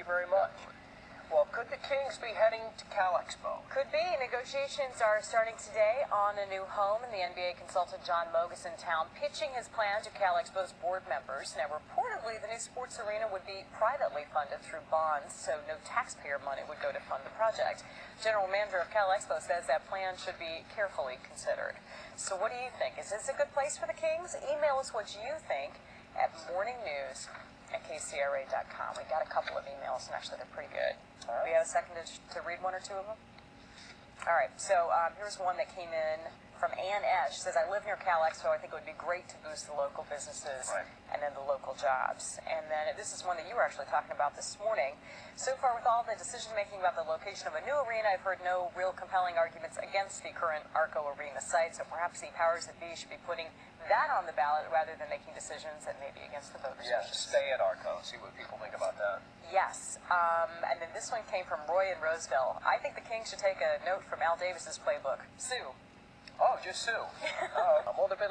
you very much. Well, could the Kings be heading to Cal Expo? Could be. Negotiations are starting today on a new home, and the NBA consultant John Mogus in town pitching his plan to Cal Expo's board members. Now, reportedly, the new sports arena would be privately funded through bonds, so no taxpayer money would go to fund the project. General manager of Cal Expo says that plan should be carefully considered. So what do you think? Is this a good place for the Kings? Email us what you think at morningnews@kcra.com. We got a couple of emails, and actually they're pretty good. We have a second to read one or two of them? All right, so here's one that came in from Ann Esch. Says, I live near Cal Expo. I think it would be great to boost the local businesses and then the local jobs. And then this is one that you were actually talking about this morning. So far, with all the decision-making about the location of a new arena, I've heard no real compelling arguments against the current Arco Arena site, so perhaps the powers that be should be putting that on the ballot rather than making decisions that may be against the voters' Yes, wishes. stay at Arco. See what people think about that. Yes, and then this one came from Roy in Roseville. I think the Kings should take a note from Al Davis's playbook. Sue. Oh, just Sue. Well, there've been